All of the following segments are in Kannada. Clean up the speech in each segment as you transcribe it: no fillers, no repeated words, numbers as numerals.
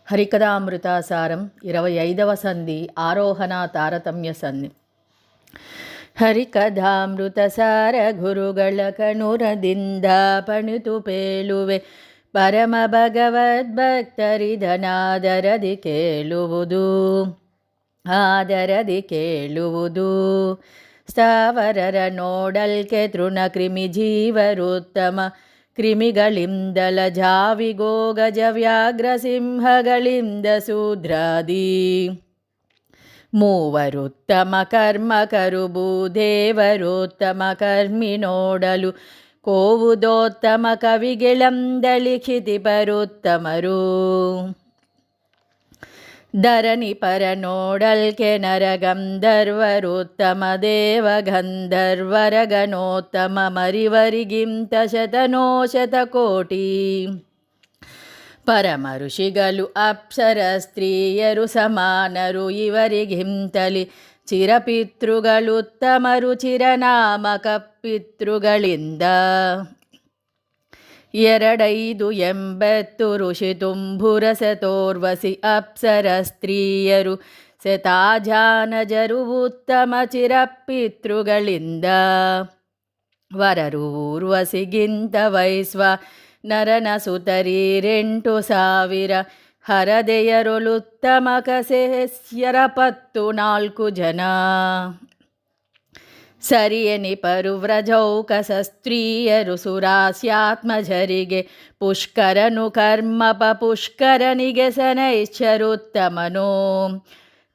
హరికథామృతాసారం 25వ సంధి ఆరోహణ తారతమ్య సంధి. ಹರಿಕಥಾಮೃತಸಾರ ಗುರುಗಳ ಕಣುರದಿಂದ ಪಣಿತು ಪೇಳುವೆ ಪರಮ ಭಗವದ್ಭಕ್ತರಿದನಾದರದಿ ಕೇಳುವುದು ಆದರದಿ ಕೇಳುವುದು. ಸ್ಥಾವರರ ನೋಡಲ್ಕೆ ತೃಣ ಕ್ರಿಮಿ ಜೀವರುತ್ತಮ ಕ್ರಿಮಿಗಳಿಂದಲ ಜಾವಿಗೋ ಗಜ ವ್ಯಾಘ್ರ ಸಿಂಹಗಳಿಂದ ಶೂದ್ರಾದಿ ಮೂವರುತ್ತಮ ಕರ್ಮಕರು ಭೂದೇವರೋತ್ತಮ ಕರ್ಮಿ ನೋಡಲು ಕೋವುದೋತ್ತಮ ಕವಿಗೆಳಂದಳಿ ಕ್ಷಿತಿಪರುತ್ತಮರು. ಧರಣಿ ಪರ ನೋಡಲ್ಕೆ ನರಗಂಧರ್ವರೋತ್ತಮ ದೇವಗಂಧರ್ವರ ಗಣೋತ್ತಮ ಮರಿವರಿಗಿಂತ ಶತಕೋಟಿ ಪರಮ ಋಷಿಗಳು ಅಪ್ಸರ ಸ್ತ್ರೀಯರು ಸಮಾನರು ಇವರಿಗಿಂತಲಿ ಚಿರಪಿತೃಗಳುತ್ತಮರು ಚಿರನಾಮಕ ಪಿತೃಗಳಿಂದ. 280 ಋಷಿ ತುಂಬುರಸತೋರ್ವಸಿ ಅಪ್ಸರ ಸ್ತ್ರೀಯರು ಶತಾಜಾನಜರು ಉತ್ತಮ ಚಿರಪಿತೃಗಳಿಂದ. ವರರು ಊರ್ವಸಿಗಿಂತ ವೈಶ್ವ ನರನ ಸುತರಿ 8,000 ಹರದೆಯರೊಳುತ್ತಮ ಕಸೆಸ್ಯರ 14 ಜನ. ಸರಿಯನಿಪರು ವ್ರಜೌಕಸ ಸ್ತ್ರೀಯರು ಸುರಾಸ್ಯಾತ್ಮಜರಿಗೆ ಪುಷ್ಕರನು ಕರ್ಮಪ ಪುಷ್ಕರನಿಗೆ ಸನೈಶ್ಚರುತ್ತಮನು.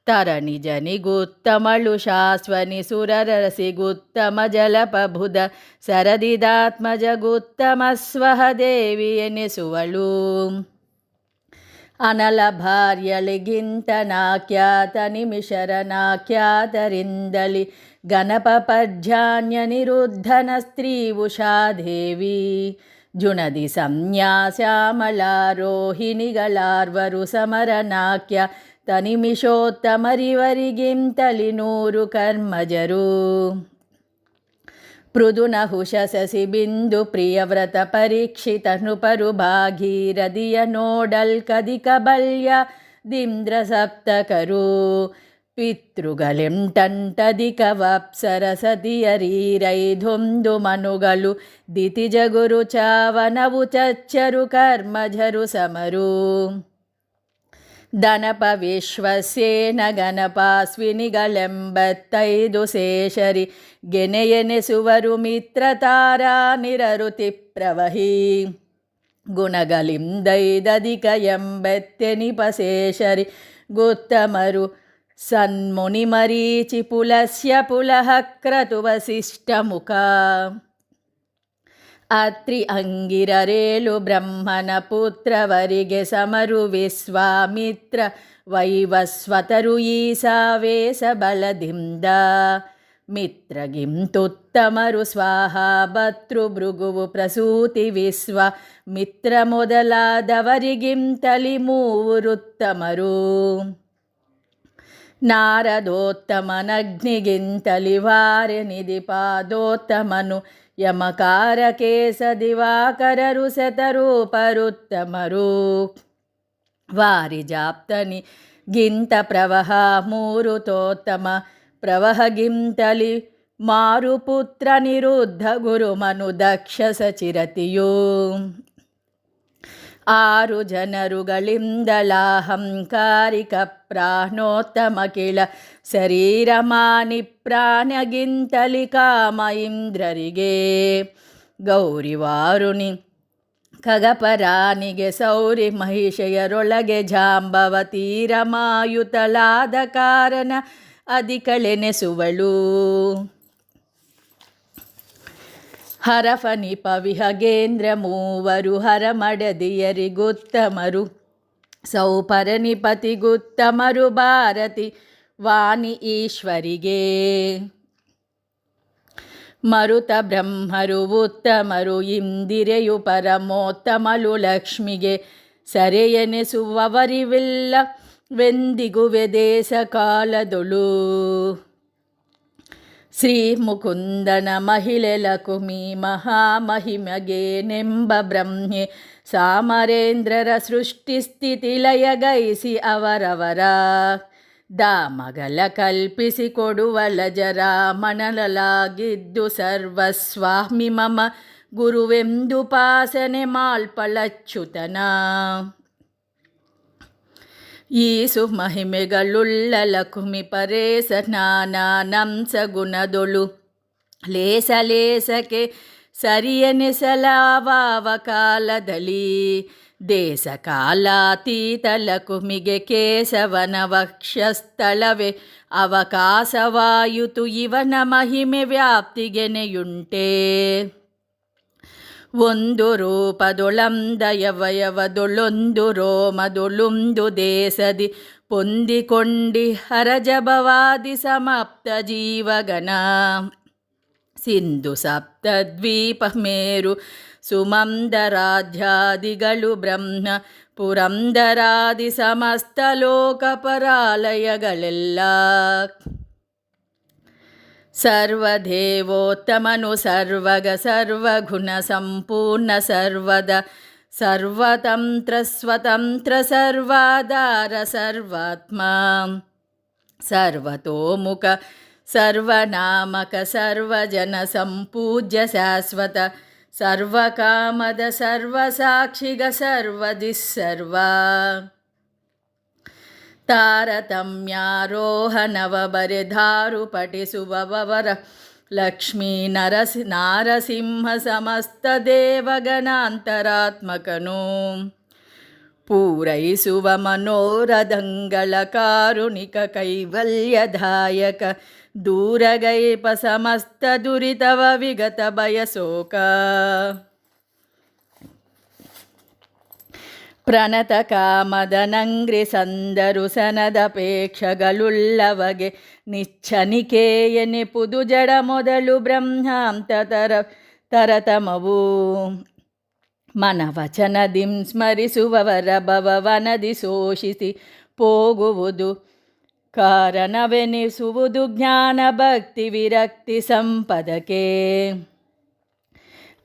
ತರಣಿ ಜನಿಗುತ್ತಮಳು ಶಾಶ್ವನಿ ಸುರರಸಿಗುತ್ತಮ ಜಲಪಬುಧ ಸರದಿದಾತ್ಮಜಗುತ್ತಮ ಸ್ವಹ ದೇವಿ ಎನಿಸುವಳು. ಅನಲ ಭಾರ್ಯಳಿಗಿಂತ ನಾಖ್ಯಾತ ನಿಮಿಷರ ನಾಖ್ಯಾತರಿಂದಲಿ ಗಣಪ ಪರ್ಜಾನ್ಯ ನಿರುದ್ಧನ ಸ್ತ್ರೀ ಉಷಾದೇವಿ. ಜುಣದಿ ಸಂನ್ಯಾಸ್ಯಾಮಲಾರೋಹಿಣಿಗಳಾರ್ವರು ಸಮರನಾಖ್ಯ ತನಿಮಿಷೋತ್ತಮರಿವರಿಗಿಂತಲಿ 100 ಕರ್ಮಜರು. ಪೃದುನಹುಷ ಶಶಿ ಬಿಂದು ಪ್ರಿಯವ್ರತ ಪರೀಕ್ಷಿತ ನೃಪರು ಭಾಗೀರಥಿಯ ನೋಡಲ್ ಕದಿಕ ಬಲ್ಯ ದಿಂದ್ರ ಸಪ್ತಕರು. ಪಿತೃಗಳೆಂಟಂಟಧಿಕ ವಪ್ಸರ ಸತಿಯರೀರೈದೊಂದು ಮನುಗಳು ದಿತಿಜ ಗುರು ಚಾವನವು ಚಚ್ಚರು ಕರ್ಮಜರು ಸಮರು. ದನಪ ವಿಶ್ವಸೇನ ಗಣಪಾಸ್ವಿನಿಗಳೆಂಬತ್ತೈದು ಶೇಷರಿ ಗೆನೆಯೆನೆಸುವರು ಮಿತ್ರ ತಾರಾ ನಿರರುತಿ ಪ್ರವಹಿ. ಗುಣಗಳಿಂದೈದಧಿಕ ಎಂಬತ್ತೆನಿಪ ಶೇಷರಿ ಗುತ್ತಮರು ಸನ್ಮುನಿ ಮರೀಚಿ ಪುಲಸ್ಯ ಪುಲಹ ಕ್ರತು ವಸಿಷ್ಠ ಮುಖ. ಅತ್ರಿ ಅಂಗಿರರೇಳು ಬ್ರಹ್ಮನ ಪುತ್ರವರಿಗೆ ಸಮರು ವಿಶ್ವಾಮಿತ್ರ ವೈವಸ್ವತರು ಈಸಾವೇಶ ಬಲದಿಂದ. ಮಿತ್ರಗಿಂತುತ್ತಮರು ಸ್ವಾಹ ಭತೃ ಭೃಗುವು ಪ್ರಸೂತಿ ವಿಶ್ವ ಮಿತ್ರ ಮೊದಲಾದವರಿಗಿಂತಲಿ 3 ಉತ್ತಮರು. ನಾರದೋತ್ತಮನಗ್ನಿಗಿಂತಲಿ ವಾರ್ಯನಿಧಿ ಪಾದೋತ್ತಮನು ಯಮಕಾರಕೇಶ ದಿವಾಕರರು ಶತರೂಪರುತ್ತಮರು. ವಾರಿಜಾಪ್ತನಿ ಗಿಂತ ಪ್ರವಹ ಮೂರುತೋತ್ತಮ ಪ್ರವಹಗಿಂತಲಿ ಮಾರುಪುತ್ರ ನಿರುದ್ಧ ಗುರುಮನು ದಕ್ಷ ಸಚಿರತಿಯು. 6 ಜನರುಗಳಿಂದಲಾಹಂಕಾರಿಕ ಪ್ರಾಣೋತ್ತಮ ಕಿಳ ಶರೀರಮಾನಿ ಪ್ರಾಣಗಿಂತಲಿ ಕಾಮ ಇಂದ್ರರಿಗೆ. ಗೌರಿ ವಾರುಣಿ ಖಗಪರಾನಿಗೆ ಸೌರಿ ಮಹಿಷೆಯರೊಳಗೆ ಜಾಂಬವತಿ ರಮಾಯುತಳಾದ ಕಾರಣ ಅಧಿಕಳೆನೆಸುವಳು. ಹರಫನಿಪ ವಿಹಗೇಂದ್ರ ಮೂವರು ಹರಮಡದಿಯರಿಗುತ್ತಮರು. ಸೌಪರನಿಪತಿಗುತ್ತಮರು ಭಾರತಿ ವಾಣಿ ಈಶ್ವರಿಗೆ. ಮರುತ ಬ್ರಹ್ಮರು ಉತ್ತಮರು ಇಂದಿರೆಯು ಪರಮೋತ್ತಮಳು ಲಕ್ಷ್ಮಿಗೆ. ಸರೆಯೆನೆಸುವವರಿವಿಲ್ಲ ವೆಂದಿಗುವೆ ದೇಶ ಕಾಲದೊಳು. ಶ್ರೀ ಮುಕುಂದನ ಮಹಿಳೆ ಲಕುಮಿ ಮಹಾಮಹಿಮಗೆ ನೆಂಬ ಬ್ರಹ್ಮೆ ಸಾಮರೇಂದ್ರರ ಸೃಷ್ಟಿಸ್ಥಿತಿ ಲಯಗೈಸಿ ಅವರವರ ದಾಮಗಲ ಕಲ್ಪಿಸಿಕೊಡುವಲ ಜರಾಮಣಲಾಗಿದ್ದು ಸರ್ವಸ್ವಾಮಿ ಮಮ ಗುರುವೆಂದುಪಾಸನೆ ಮಾಲ್ಪಳಚ್ಯುತನ ಈಸು ಮಹಿಮೆಗಳುಳ್ಳ ಲಕುಮಿ ಪರೇಶ ನಾನಾನಂಸ ಗುಣದೊಳು ಲೇಸ ಲೇಸಕ್ಕೆ ಸರಿಯೆನಿಸಲಾವ ಕಾಲದಲ್ಲಿ ದೇಶ ಕಾಲಾತೀತ ಲಕುಮಿಗೆ ಕೇಶವನ ವಕ್ಷಸ್ಥಳವೇ ಅವಕಾಶವಾಯುತು ಇವನ ಮಹಿಮೆ ವ್ಯಾಪ್ತಿಗೆನೆಯುಂಟೆ ಒಂದು ರೂಪದೊಳಂದಯವಯವದೊಳೊಂದು ರೋಮದೊಳುಂದು ದೇಶದಿ ಪೊಂದಿಕೊಂಡಿ ಹರಜಭವಾದಿ ಸಮಾಪ್ತ ಜೀವಗಣ ಸಿಂಧು ಸಪ್ತದ್ವೀಪ ಮೇರು ಸುಮಂದರಾಧ್ಯಾದಿಗಳು ಬ್ರಹ್ಮ ಪುರಂದರಾದಿ ಸಮಸ್ತ ಲೋಕಪರಾಲಯಗಳೆಲ್ಲ ಸರ್ವದೇವೋತ್ತಮನು ಸರ್ವಗ ಸರ್ವಗುಣ ಸಂಪೂರ್ಣ ಸರ್ವದ ಸರ್ವತಂತ್ರ ಸ್ವತಂತ್ರ ಸರ್ವಾಧಾರ ಸರ್ವಾತ್ಮ ಸರ್ವತೋಮುಖ ಸರ್ವನಾಮಕ ಸರ್ವಜನ ಸಂಪೂಜ್ಯ ಶಾಶ್ವತ ಸರ್ವಕಾಮದ ಸರ್ವಸಾಕ್ಷಿಗ ಸರ್ವದಿಸ್ಸರ್ವ ತಾರತಮ್ಯಾರೋಹಣವ ಬರೆಧಾರು ಪಠಿಸುವವರ ಲಕ್ಷ್ಮೀ ನಾರಸಿಂಹ ಸಮಸ್ತ ದೇವಗಣಾಂತರಾತ್ಮಕನು ಪೂರೈಸುವ ಮನೋರಥಂಗಳ ಕಾರುಣಿಕ ಕೈವಲ್ಯದಾಯಕ ದೂರಗೈಪ ಸಮಸ್ತ ದುರಿತವ ವಿಗತ ಬಯಸೋಕ ಪ್ರಣತ ಕಾಮದ ನಂಗ್ರಿ ಸಂದರು ಸನದಪೇಕ್ಷಗಳುಳ್ಳವಗೆ ನಿಶ್ಚನಿಕೆಯನೆ ಪುದು ಜಡ ಮೊದಲು ಬ್ರಹ್ಮಾಂತ ತರತಮವು ಮನವಚನದಿಂ ಸ್ಮರಿಸುವವರ ಭವವನದಿ ಶೋಷಿಸಿ ಹೋಗುವುದು ಕಾರಣವೆನಿಸುವುದು ಜ್ಞಾನ ಭಕ್ತಿ ವಿರಕ್ತಿ ಸಂಪದಕ್ಕೆ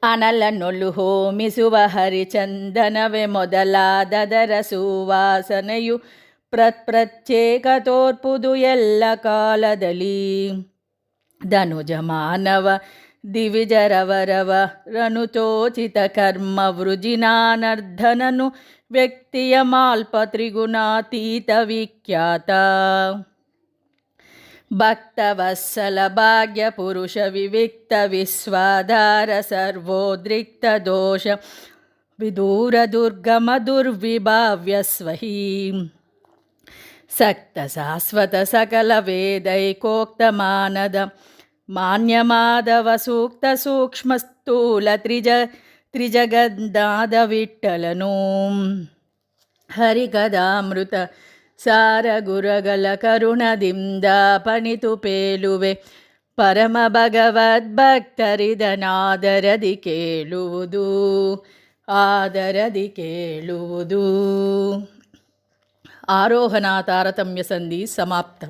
ಅನಲನೊಳು ಹೋಮಿಸುವ ಹರಿಚಂದನವೇ ಮೊದಲಾದದರ ಸುವಾಸನೆಯು ಪ್ರತ್ಯೇಕ ತೋರ್ಪುದು ಎಲ್ಲ ಕಾಲದಲ್ಲಿ ಧನುಜ ಮಾನವ ದಿವಿಜರವರವ ರನುತೋಚಿತ ಕರ್ಮ ವೃಜಿನಾನರ್ಧನನು ವ್ಯಕ್ತಿಯ ಮಾಲ್ಪ ತ್ರಿಗುಣಾತೀತ ವಿಖ್ಯಾತ ಭಕ್ತವತ್ಸಲ ಭಾಗ್ಯ ಪುರುಷ ವಿವಿಕ್ತ ವಿಶ್ವಾಧಾರ ಸರ್ವೋದ್ರಿಕ್ತ ದೋಷ ವಿದೂರ ದುರ್ಗಮ ದುರ್ವಿಭಾವ್ಯ ಸ್ವಹಿ ಸಕ್ತ ಶಾಶ್ವತ ಸಕಲ ವೇದೈಕೋಕ್ತ ಮಾನದ ಮಾನ್ಯಮಾಧವ ಸೂಕ್ತ ಸೂಕ್ಷ್ಮ ಸ್ಥೂಲ ತ್ರಿಜಗನ್ನಾದ ವಿಠ್ಠಲನು ಹರಿಕದಾಮೃತ ಸಾರ ಗುರಗಳ ಕರುಣದಿಂದ ಪಣಿತು ಪೇಲುವೆ ಪರಮ ಭಗವದ್ಭಕ್ತರಿದನಾದರದಿ ಕೇಳುವುದು ಆದರದಿ ಕೇಳುವುದು. ಆರೋಹಣ ತಾರತಮ್ಯ ಸಂಧಿ ಸಮಾಪ್ತ.